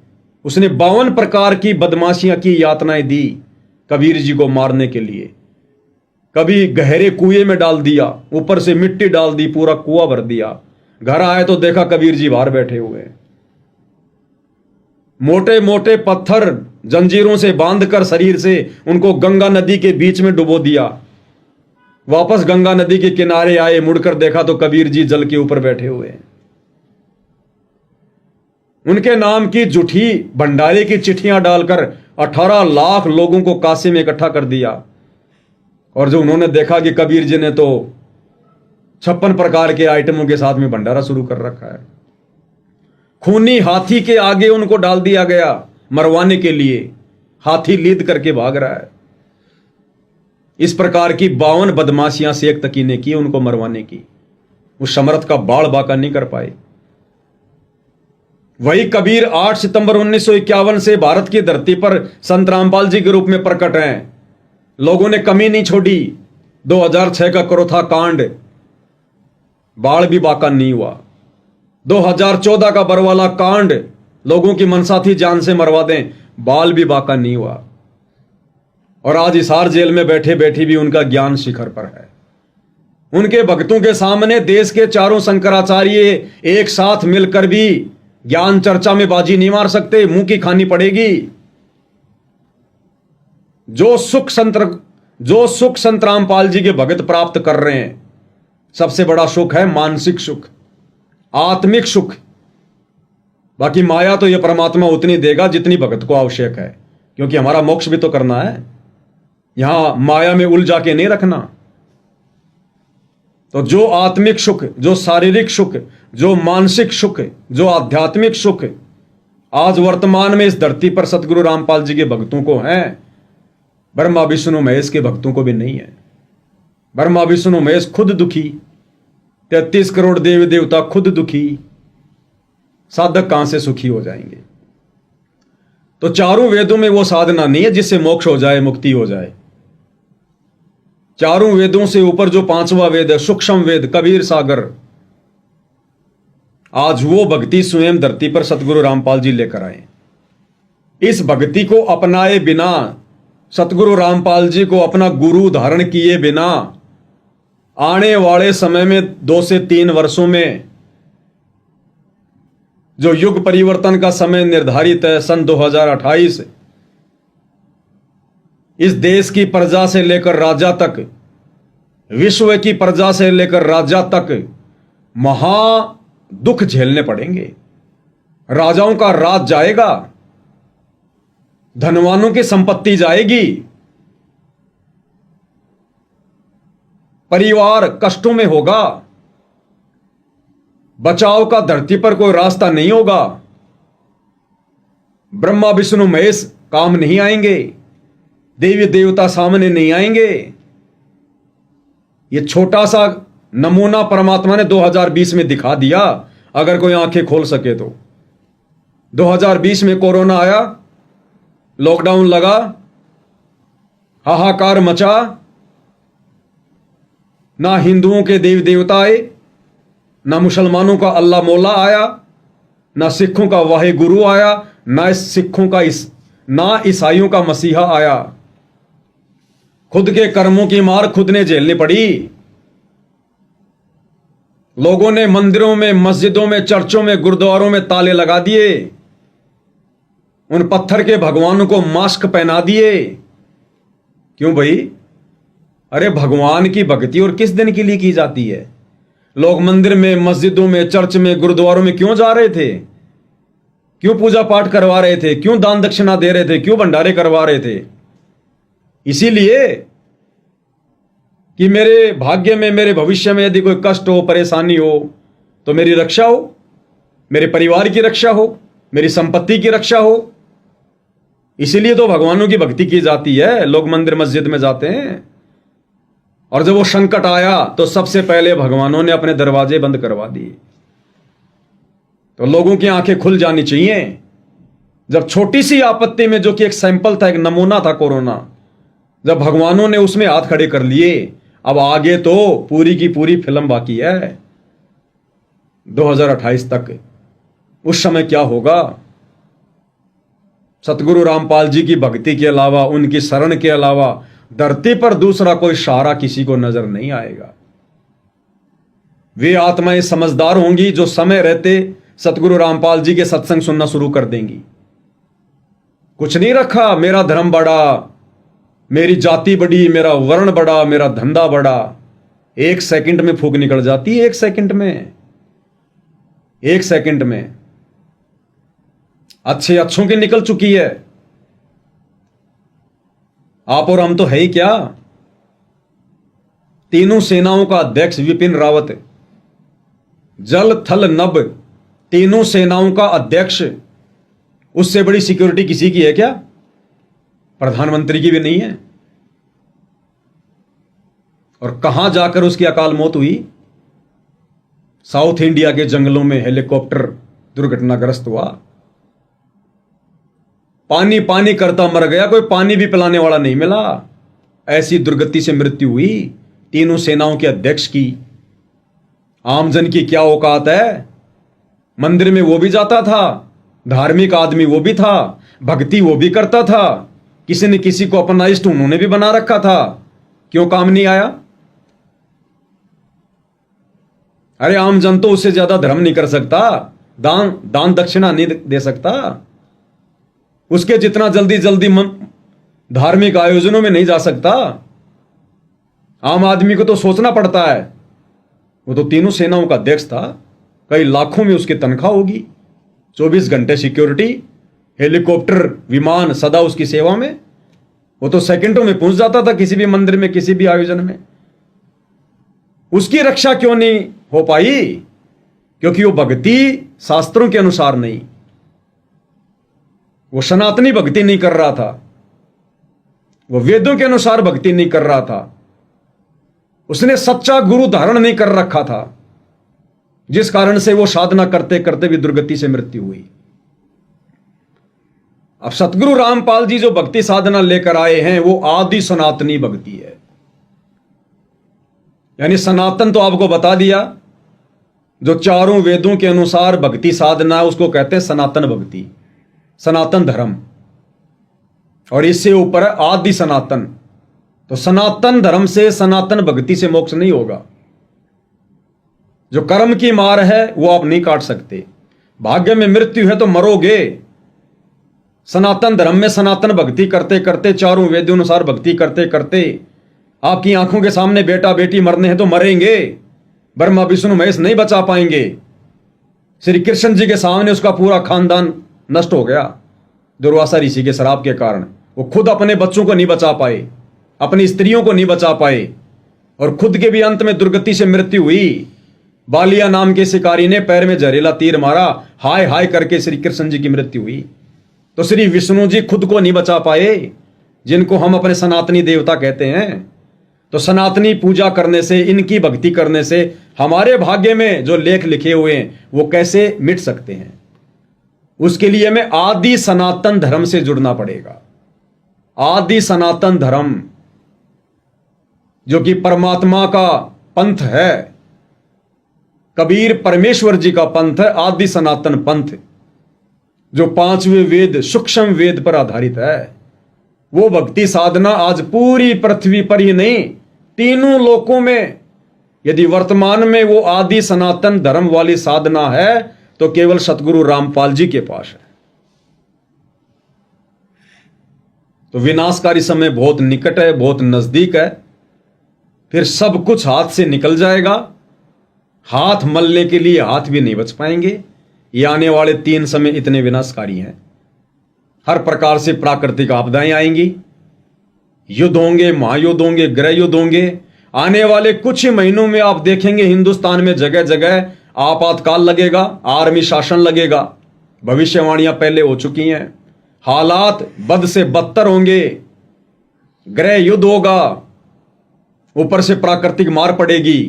उसने 52 प्रकार की बदमाशियां की, यातनाएं दी कबीर जी को मारने के लिए। कभी गहरे कुएं में डाल दिया, ऊपर से मिट्टी डाल दी, पूरा कुआं भर दिया। घर आए तो देखा कबीर जी बाहर बैठे हुए हैं। मोटे मोटे पत्थर जंजीरों से बांधकर शरीर से उनको गंगा नदी के बीच में डुबो दिया। वापस गंगा नदी के किनारे आए, मुड़कर देखा तो कबीर जी जल के ऊपर बैठे हुए हैं। उनके नाम की झूठी भंडारे की चिट्ठियां डालकर 18 लाख लोगों को काशी में इकट्ठा कर दिया। और जो उन्होंने देखा कि कबीर जी ने तो 56 प्रकार के आइटमों के साथ में भंडारा शुरू कर रखा है, खूनी हाथी के आगे उनको डाल दिया गया मरवाने के लिए। हाथी लीद करके भाग रहा है। इस प्रकार की 52 बदमाशियां शेख तकी ने की उनको मरवाने की। उस समर्थ का बाल बाका नहीं कर पाए। वही कबीर 8 सितंबर 1951 से भारत की धरती पर संत रामपाल जी के रूप में प्रकट हैं। लोगों ने कमी नहीं छोड़ी। 2006 का करोथा कांड, बाल भी बाका नहीं हुआ। 2014 का बरवाला कांड, लोगों की मनसा थी जान से मरवा दें, बाल भी बाका नहीं हुआ। और आज हिसार जेल में बैठे बैठे भी उनका ज्ञान शिखर पर है। उनके भक्तों के सामने देश के चारों शंकराचार्य एक साथ मिलकर भी ज्ञान चर्चा में बाजी नहीं मार सकते, मुंह की खानी पड़ेगी। जो सुख संत रामपाल जी के भगत प्राप्त कर रहे हैं, सबसे बड़ा सुख है मानसिक सुख, आत्मिक सुख। बाकी माया तो यह परमात्मा उतनी देगा जितनी भगत को आवश्यक है, क्योंकि हमारा मोक्ष भी तो करना है। यहां माया में उलझा के नहीं रखना। तो जो आत्मिक सुख, जो शारीरिक सुख, जो मानसिक सुख, जो आध्यात्मिक सुख आज वर्तमान में इस धरती पर सतगुरु रामपाल जी के भक्तों को है, ब्रह्मा विष्णु महेश के भक्तों को भी नहीं है। ब्रह्मा विष्णु महेश खुद दुखी, 33 करोड़ देवी देवता खुद दुखी, साधक कहां से सुखी हो जाएंगे। तो चारों वेदों में वो साधना नहीं है जिससे मोक्ष हो जाए, मुक्ति हो जाए। चारों वेदों से ऊपर जो 5वां वेद है, सूक्ष्म वेद, कबीर सागर, आज वो भक्ति स्वयं धरती पर सतगुरु रामपाल जी लेकर आए। इस भक्ति को अपनाए बिना, सतगुरु रामपाल जी को अपना गुरु धारण किए बिना, आने वाले समय में 2 से 3 वर्षों में जो युग परिवर्तन का समय निर्धारित है, सन 2028, इस देश की प्रजा से लेकर राजा तक, विश्व की प्रजा से लेकर राजा तक महा दुख झेलने पड़ेंगे। राजाओं का राज जाएगा, धनवानों की संपत्ति जाएगी, परिवार कष्टों में होगा, बचाव का धरती पर कोई रास्ता नहीं होगा। ब्रह्मा विष्णु महेश काम नहीं आएंगे, देवी देवता सामने नहीं आएंगे। ये छोटा सा नमूना परमात्मा ने 2020 में दिखा दिया, अगर कोई आंखें खोल सके तो। 2020 में कोरोना आया, लॉकडाउन लगा, हाहाकार मचा, ना हिंदुओं के देवी देवता आए, ना मुसलमानों का अल्लाह मौला आया, ना सिखों का वाहे गुरु आया, ना ईसाइयों का मसीहा आया। खुद के कर्मों की मार खुद ने झेलनी पड़ी। लोगों ने मंदिरों में, मस्जिदों में, चर्चों में, गुरुद्वारों में ताले लगा दिए। उन पत्थर के भगवानों को मास्क पहना दिए। क्यों भाई? अरे भगवान की भक्ति और किस दिन के लिए की जाती है? लोग मंदिर में, मस्जिदों में, चर्च में, गुरुद्वारों में क्यों जा रहे थे? क्यों पूजा पाठ करवा रहे थे? क्यों दान दक्षिणा दे रहे थे? क्यों भंडारे करवा रहे थे? इसीलिए कि मेरे भाग्य में, मेरे भविष्य में यदि कोई कष्ट हो, परेशानी हो, तो मेरी रक्षा हो, मेरे परिवार की रक्षा हो, मेरी संपत्ति की रक्षा हो। इसीलिए तो भगवानों की भक्ति की जाती है, लोग मंदिर मस्जिद में जाते हैं। और जब वो संकट आया तो सबसे पहले भगवानों ने अपने दरवाजे बंद करवा दिए। तो लोगों की आंखें खुल जानी चाहिए। जब छोटी सी आपत्ति में, जो कि एक सैंपल था, एक नमूना था कोरोना, जब भगवानों ने उसमें हाथ खड़े कर लिए, अब आगे तो पूरी की पूरी फिल्म बाकी है 2028 तक। उस समय क्या होगा? सतगुरु रामपाल जी की भक्ति के अलावा, उनकी शरण के अलावा धरती पर दूसरा कोई सहारा किसी को नजर नहीं आएगा। वे आत्माएं समझदार होंगी जो समय रहते सतगुरु रामपाल जी के सत्संग सुनना शुरू कर देंगी। कुछ नहीं रखा, मेरा धर्म बड़ा, मेरी जाति बड़ी, मेरा वर्ण बड़ा, मेरा धंधा बड़ा। 1 सेकंड में फूंक निकल जाती है, 1 सेकंड में, 1 सेकंड में। अच्छों की निकल चुकी है। आप और हम तो है ही क्या? तीनों सेनाओं का अध्यक्ष विपिन रावत, जल थल नभ तीनों सेनाओं का अध्यक्ष, उससे बड़ी सिक्योरिटी किसी की है क्या? प्रधानमंत्री की भी नहीं है। और कहां जाकर उसकी अकाल मौत हुई? साउथ इंडिया के जंगलों में हेलीकॉप्टर दुर्घटनाग्रस्त हुआ। पानी पानी करता मर गया, कोई पानी भी पिलाने वाला नहीं मिला। ऐसी दुर्गति से मृत्यु हुई तीनों सेनाओं के अध्यक्ष की। आमजन की क्या औकात है? मंदिर में वो भी जाता था, धार्मिक आदमी वो भी था, भक्ति वो भी करता था, किसी ने किसी को अपना इष्ट उन्होंने भी बना रखा था। क्यों काम नहीं आया? अरे आमजन तो उससे ज्यादा धर्म नहीं कर सकता, दान दक्षिणा नहीं दे सकता, उसके जितना जल्दी जल्दी धार्मिक आयोजनों में नहीं जा सकता। आम आदमी को तो सोचना पड़ता है। वो तो तीनों सेनाओं का अध्यक्ष था, कई लाखों में उसकी तनख्वाह होगी, 24 घंटे सिक्योरिटी, हेलीकॉप्टर, विमान सदा उसकी सेवा में। वो तो सेकंडों में पहुंच जाता था किसी भी मंदिर में, किसी भी आयोजन में। उसकी रक्षा क्यों नहीं हो पाई? क्योंकि वो भक्ति शास्त्रों के अनुसार नहीं, वो सनातनी भक्ति नहीं कर रहा था, वो वेदों के अनुसार भक्ति नहीं कर रहा था, उसने सच्चा गुरु धारण नहीं कर रखा था, जिस कारण से वो साधना करते करते भी दुर्गति से मृत्यु हुई। अब सतगुरु रामपाल जी जो भक्ति साधना लेकर आए हैं वो आदि सनातनी भक्ति है। यानी सनातन तो आपको बता दिया, जो चारों वेदों के अनुसार भक्ति साधना है उसको कहते हैं सनातन भक्ति, सनातन धर्म। और इससे ऊपर है आदि सनातन। तो सनातन धर्म से, सनातन भक्ति से मोक्ष नहीं होगा। जो कर्म की मार है वो आप नहीं काट सकते। भाग्य में मृत्यु है तो मरोगे। सनातन धर्म में सनातन भक्ति करते करते, चारों वेदों अनुसार भक्ति करते करते आपकी आंखों के सामने बेटा बेटी मरने हैं तो मरेंगे। ब्रह्मा विष्णु महेश नहीं बचा पाएंगे। श्री कृष्ण जी के सामने उसका पूरा खानदान नष्ट हो गया दुर्वासा ऋषि के श्राप के कारण। वो खुद अपने बच्चों को नहीं बचा पाए, अपनी स्त्रियों को नहीं बचा पाए, और खुद के भी अंत में दुर्गति से मृत्यु हुई। बालिया नाम के शिकारी ने पैर में जहरीला तीर मारा, हाय हाय करके श्री कृष्ण जी की मृत्यु हुई। तो श्री विष्णु जी खुद को नहीं बचा पाए, जिनको हम अपने सनातनी देवता कहते हैं। तो सनातनी पूजा करने से, इनकी भक्ति करने से हमारे भाग्य में जो लेख लिखे हुए हैं वो कैसे मिट सकते हैं? उसके लिए हमें आदि सनातन धर्म से जुड़ना पड़ेगा। आदि सनातन धर्म जो कि परमात्मा का पंथ है, कबीर परमेश्वर जी का पंथ है, आदि सनातन पंथ, जो 5वें वेद, सूक्ष्म वेद पर आधारित है। वो भक्ति साधना आज पूरी पृथ्वी पर ही नहीं, तीनों लोकों में यदि वर्तमान में वो आदि सनातन धर्म वाली साधना है तो केवल सतगुरु रामपाल जी के पास है। तो विनाशकारी समय बहुत निकट है, बहुत नजदीक है। फिर सब कुछ हाथ से निकल जाएगा। हाथ मलने के लिए हाथ भी नहीं बच पाएंगे। ये आने वाले 3 समय इतने विनाशकारी हैं। हर प्रकार से प्राकृतिक आपदाएं आएंगी, युद्ध होंगे, महायुद्ध होंगे, गृह युद्ध होंगे। आने वाले कुछ ही महीनों में आप देखेंगे हिंदुस्तान में जगह जगह आपातकाल लगेगा, आर्मी शासन लगेगा। भविष्यवाणियां पहले हो चुकी हैं। हालात बद से बदतर होंगे, गृह युद्ध होगा, ऊपर से प्राकृतिक मार पड़ेगी,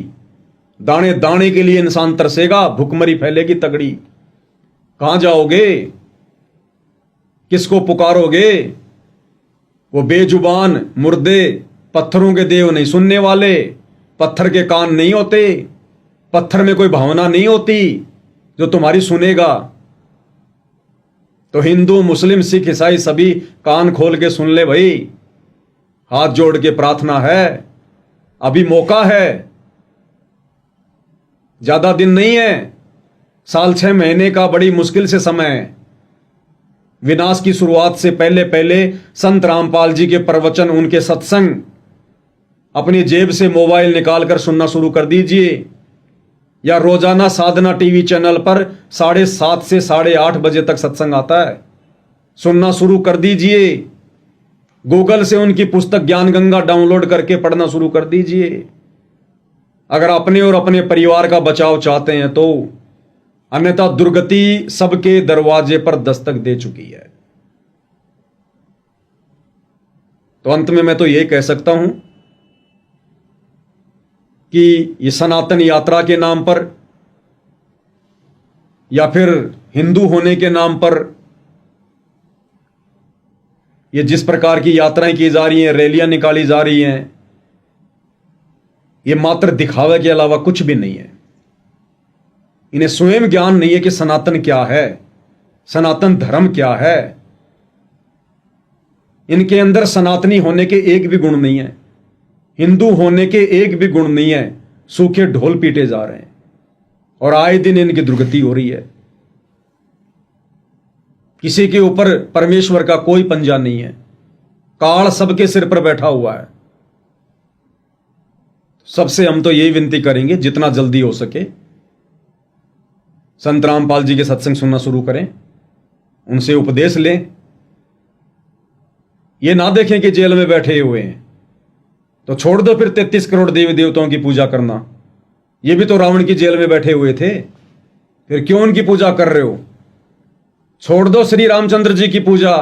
दाने दाने के लिए इंसान तरसेगा, भुखमरी फैलेगी तगड़ी। कहां जाओगे, किसको पुकारोगे? वो बेजुबान मुर्दे, पत्थरों के देव नहीं सुनने वाले, पत्थर के कान नहीं होते, पत्थर में कोई भावना नहीं होती जो तुम्हारी सुनेगा। तो हिंदू, मुस्लिम, सिख, ईसाई सभी कान खोल के सुन ले भाई। हाथ जोड़ के प्रार्थना है, अभी मौका है, ज्यादा दिन नहीं है, साल 6 महीने का बड़ी मुश्किल से समय है। विनाश की शुरुआत से पहले पहले संत रामपाल जी के प्रवचन, उनके सत्संग अपनी जेब से मोबाइल निकालकर सुनना शुरू कर दीजिए, या रोजाना साधना टीवी चैनल पर 7:30 से 8:30 बजे तक सत्संग आता है, सुनना शुरू कर दीजिए। गूगल से उनकी पुस्तक ज्ञान गंगा डाउनलोड करके पढ़ना शुरू कर दीजिए। अगर अपने और अपने परिवार का बचाव चाहते हैं तो, अन्यथा दुर्गति सबके दरवाजे पर दस्तक दे चुकी है। तो अंत में मैं तो यही कह सकता हूं कि ये सनातन यात्रा के नाम पर या फिर हिंदू होने के नाम पर ये जिस प्रकार की यात्राएं की जा रही हैं, रैलियां निकाली जा रही हैं, ये मात्र दिखावे के अलावा कुछ भी नहीं है। इन्हें स्वयं ज्ञान नहीं है कि सनातन क्या है, सनातन धर्म क्या है। इनके अंदर सनातनी होने के एक भी गुण नहीं है, हिंदू होने के एक भी गुण नहीं है। सूखे ढोल पीटे जा रहे हैं और आए दिन इनकी दुर्गति हो रही है। किसी के ऊपर परमेश्वर का कोई पंजा नहीं है, काल सबके सिर पर बैठा हुआ है। सबसे हम तो यही विनती करेंगे, जितना जल्दी हो सके संत रामपाल जी के सत्संग सुनना शुरू करें, उनसे उपदेश लें। ये ना देखें कि जेल में बैठे हुए हैं तो छोड़ दो फिर 33 करोड़ देवी देवताओं की पूजा करना। ये भी तो रावण की जेल में बैठे हुए थे, फिर क्यों उनकी पूजा कर रहे हो? छोड़ दो श्री रामचंद्र जी की पूजा,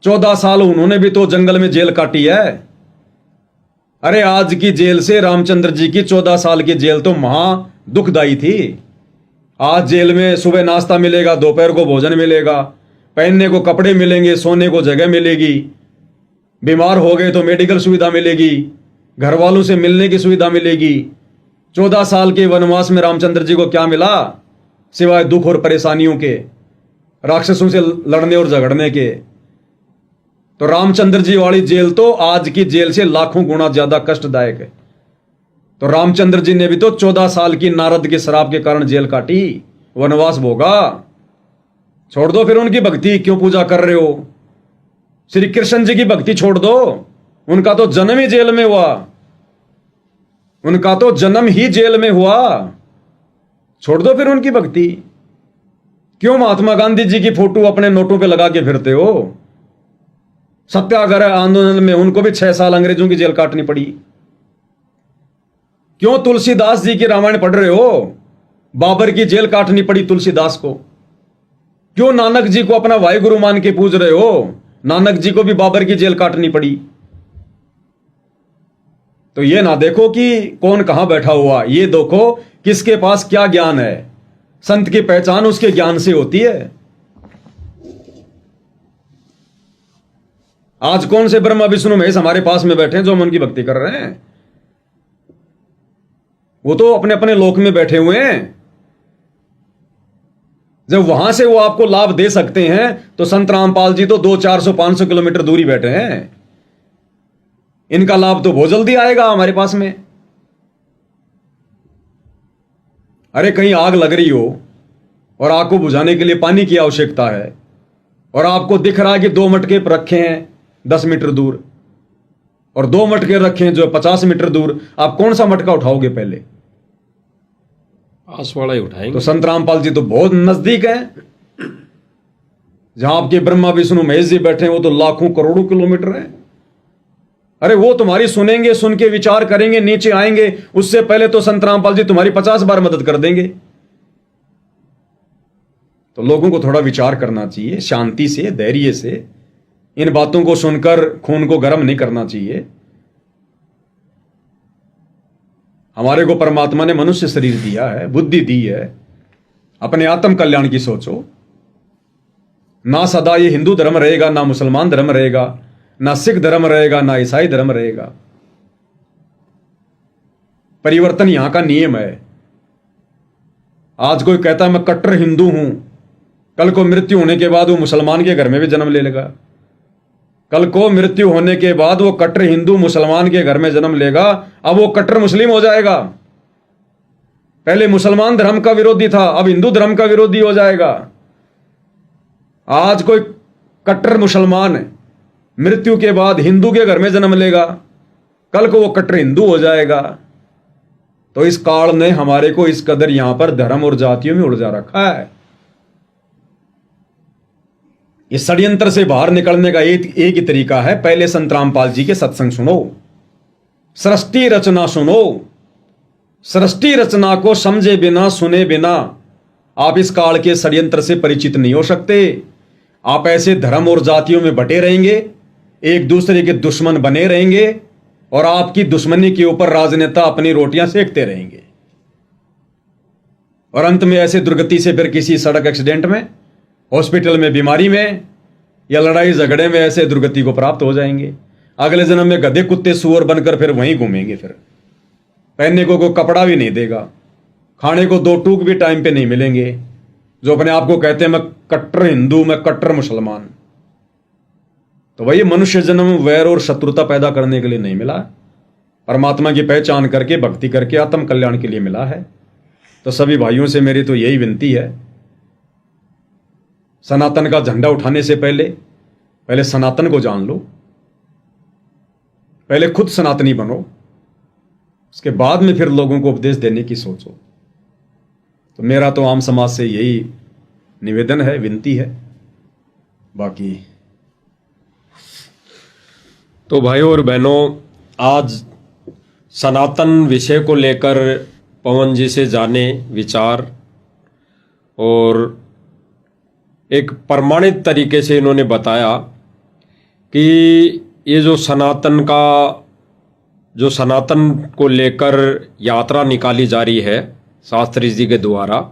14 साल उन्होंने भी तो जंगल में जेल काटी है। अरे आज की जेल से रामचंद्र जी की 14 साल की जेल तो महा दुखदाई थी। आज जेल में सुबह नाश्ता मिलेगा, दोपहर को भोजन मिलेगा, पहनने को कपड़े मिलेंगे, सोने को जगह मिलेगी, बीमार हो गए तो मेडिकल सुविधा मिलेगी, घर वालों से मिलने की सुविधा मिलेगी। 14 साल के वनवास में रामचंद्र जी को क्या मिला सिवाय दुख और परेशानियों के, राक्षसों से लड़ने और झगड़ने के? तो रामचंद्र जी वाली जेल तो आज की जेल से लाखों गुना ज्यादा कष्टदायक है। तो रामचंद्र जी ने भी तो 14 साल की नारद के श्राप के कारण जेल काटी, वनवास भोगा। छोड़ दो फिर उनकी भक्ति, क्यों पूजा कर रहे हो? श्री कृष्ण जी की भक्ति छोड़ दो, उनका तो जन्म ही जेल में हुआ, उनका तो जन्म ही जेल में हुआ। छोड़ दो फिर उनकी भक्ति। क्यों महात्मा गांधी जी की फोटो अपने नोटों पे लगा के फिरते हो? सत्याग्रह आंदोलन में उनको भी 6 साल अंग्रेजों की जेल काटनी पड़ी। क्यों तुलसीदास जी की रामायण पढ़ रहे हो? बाबर की जेल काटनी पड़ी तुलसीदास को। क्यों नानक जी को अपना वाहिगुरु मान के पूज रहे हो? नानक जी को भी बाबर की जेल काटनी पड़ी। तो ये ना देखो कि कौन कहां बैठा हुआ, ये देखो किसके पास क्या ज्ञान है। संत की पहचान उसके ज्ञान से होती है। आज कौन से ब्रह्मा विष्णु महेश हमारे पास में बैठे हैं जो हम उनकी भक्ति कर रहे हैं? वो तो अपने अपने लोक में बैठे हुए हैं। जब वहां से वो आपको लाभ दे सकते हैं तो संत रामपाल जी तो 200, 400, 500 किलोमीटर दूरी बैठे हैं। इनका लाभ तो बहुत जल्दी आएगा हमारे पास में। अरे कहीं आग लग रही हो और आग को बुझाने के लिए पानी की आवश्यकता है और आपको दिख रहा है कि 2 मटके रखे हैं 10 मीटर दूर और 2 मटके रखे हैं जो 50 मीटर दूर, आप कौन सा मटका उठाओगे पहले? आस वाला ही उठाएंगे। तो संत रामपाल जी तो बहुत नजदीक हैं। जहां आपके ब्रह्मा विष्णु महेश जी बैठे हैं वो तो लाखों करोड़ों किलोमीटर हैं। अरे वो तुम्हारी सुनेंगे, सुन के विचार करेंगे, नीचे आएंगे, उससे पहले तो संत रामपाल जी तुम्हारी 50 बार मदद कर देंगे। तो लोगों को थोड़ा विचार करना चाहिए, शांति से, धैर्य से। इन बातों को सुनकर खून को गर्म नहीं करना चाहिए। हमारे को परमात्मा ने मनुष्य शरीर दिया है, बुद्धि दी है, अपने आत्म कल्याण की सोचो। ना सदा ये हिंदू धर्म रहेगा, ना मुसलमान धर्म रहेगा, ना सिख धर्म रहेगा, ना ईसाई धर्म रहेगा। परिवर्तन यहां का नियम है। आज कोई कहता है मैं कट्टर हिंदू हूं, कल को मृत्यु होने के बाद वो मुसलमान के घर में भी जन्म ले लेगा। कल को मृत्यु होने के बाद वो कट्टर हिंदू मुसलमान के घर में जन्म लेगा, अब वो कट्टर मुस्लिम हो जाएगा। पहले मुसलमान धर्म का विरोधी था, अब हिंदू धर्म का विरोधी हो जाएगा। आज कोई कट्टर मुसलमान है, मृत्यु के बाद हिंदू के घर में जन्म लेगा, कल को वो कट्टर हिंदू हो जाएगा। तो इस काल ने हमारे को इस कदर यहां पर धर्म और जातियों में उलझा रखा है। इस षड्यंत्र से बाहर निकलने का एक ही तरीका है, पहले संत रामपाल जी के सत्संग सुनो, सृष्टि रचना सुनो। सृष्टि रचना को समझे बिना, सुने बिना आप इस काल के षड्यंत्र से परिचित नहीं हो सकते। आप ऐसे धर्म और जातियों में बटे रहेंगे, एक दूसरे के दुश्मन बने रहेंगे और आपकी दुश्मनी के ऊपर राजनेता अपनी रोटियां सेकते रहेंगे और अंत में ऐसे दुर्गति से फिर किसी सड़क एक्सीडेंट में, हॉस्पिटल में, बीमारी में या लड़ाई झगड़े में ऐसे दुर्गति को प्राप्त हो जाएंगे। अगले जन्म में गधे कुत्ते सुअर बनकर फिर वहीं घूमेंगे। फिर पहनने को कोई कपड़ा भी नहीं देगा, खाने को 2 टूक भी टाइम पे नहीं मिलेंगे। जो अपने आप को कहते हैं मैं कट्टर हिंदू, मैं कट्टर मुसलमान, तो वही मनुष्य जन्म वैर और शत्रुता पैदा करने के लिए नहीं मिला, परमात्मा की पहचान करके, भक्ति करके, आत्म कल्याण के लिए मिला है। तो सभी भाइयों से मेरी तो यही विनती है, सनातन का झंडा उठाने से पहले सनातन को जान लो, पहले खुद सनातनी बनो, उसके बाद में फिर लोगों को उपदेश देने की सोचो। तो मेरा तो आम समाज से यही निवेदन है, विनती है। बाकी तो भाइयों और बहनों, आज सनातन विषय को लेकर पवन जी से जाने विचार और एक प्रमाणित तरीके से इन्होंने बताया कि ये जो सनातन को लेकर यात्रा निकाली जा रही है शास्त्री जी के द्वारा,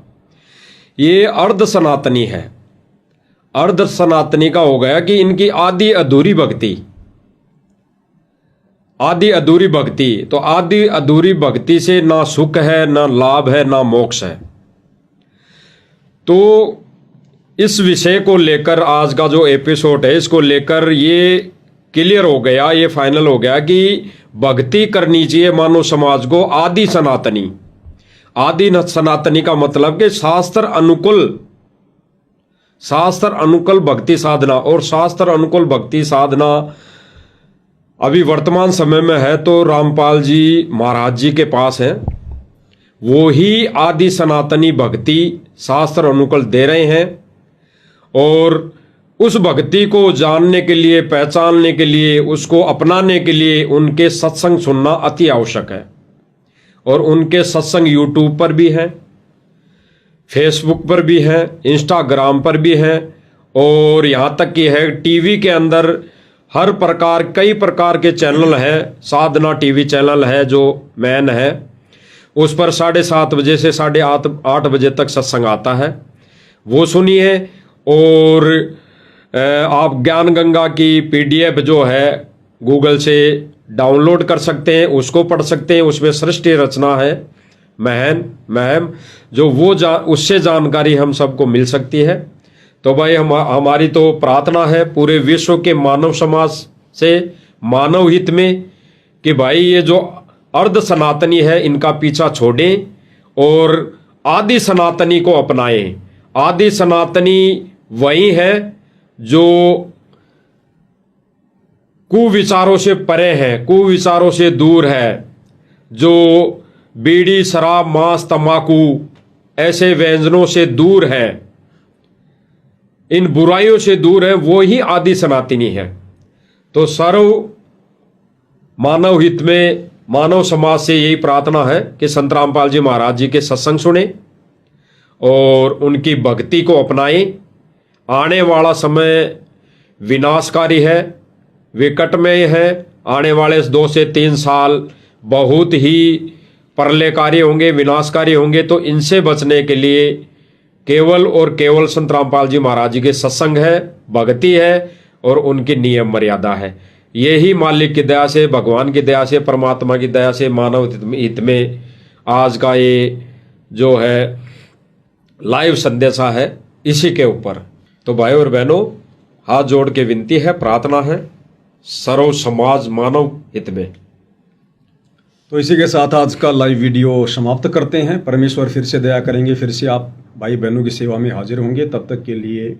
ये अर्ध सनातनी है। अर्ध सनातनी का हो गया कि इनकी आदि अधूरी भक्ति, आदि अधूरी भक्ति, तो आदि अधूरी भक्ति से ना सुख है, ना लाभ है, ना मोक्ष है। तो इस विषय को लेकर आज का जो एपिसोड है, इसको लेकर ये क्लियर हो गया, ये फाइनल हो गया कि भक्ति करनी चाहिए मानव समाज को आदि सनातनी। आदि सनातनी का मतलब कि शास्त्र अनुकूल भक्ति साधना। और शास्त्र अनुकूल भक्ति साधना अभी वर्तमान समय में है तो रामपाल जी महाराज जी के पास है, वो ही आदि सनातनी भक्ति शास्त्र अनुकूल दे रहे हैं। और उस भक्ति को जानने के लिए, पहचानने के लिए, उसको अपनाने के लिए उनके सत्संग सुनना अति आवश्यक है। और उनके सत्संग यूट्यूब पर भी हैं, फेसबुक पर भी हैं, इंस्टाग्राम पर भी हैं, और यहाँ तक कि है टीवी के अंदर हर प्रकार, कई प्रकार के चैनल हैं। साधना टीवी चैनल है जो मैन है, उस पर 7:30 बजे से 8:30 बजे तक सत्संग आता है, वो सुनिए। और आप ज्ञान गंगा की PDF जो है गूगल से डाउनलोड कर सकते हैं, उसको पढ़ सकते हैं। उसमें सृष्टि रचना है महम जो वो उससे जानकारी हम सबको मिल सकती है। तो भाई हमारी तो प्रार्थना है पूरे विश्व के मानव समाज से, मानव हित में, कि भाई ये जो अर्ध सनातनी है इनका पीछा छोड़ें और आदि सनातनी को अपनाएं। आदि सनातनी वही है जो कुविचारों से परे है, कुविचारों से दूर है, जो बीड़ी, शराब, मांस, तंबाकू ऐसे व्यंजनों से दूर है, इन बुराइयों से दूर है, वो ही आदि सनातनी है। तो सर्व मानव हित में मानव समाज से यही प्रार्थना है कि संत रामपाल जी महाराज जी के सत्संग सुने और उनकी भक्ति को अपनाएं। आने वाला समय विनाशकारी है, विकटमय है। आने वाले 2 से 3 साल बहुत ही प्रलयकारी होंगे, विनाशकारी होंगे। तो इनसे बचने के लिए केवल और केवल संत रामपाल जी महाराज जी के सत्संग है, भक्ति है और उनकी नियम मर्यादा है। यही मालिक की दया से, भगवान की दया से, परमात्मा की दया से, मानव हित में आज का ये जो है लाइव संदेशा है, इसी के ऊपर। तो भाई और बहनों, हाथ जोड़ के विनती है, प्रार्थना है, सर्व समाज मानव हित में। तो इसी के साथ आज का लाइव वीडियो समाप्त करते हैं। परमेश्वर फिर से दया करेंगे, फिर से आप भाई बहनों की सेवा में हाजिर होंगे। तब तक के लिए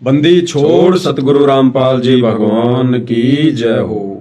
बंदी छोड़ सतगुरु रामपाल जी भगवान की जय हो।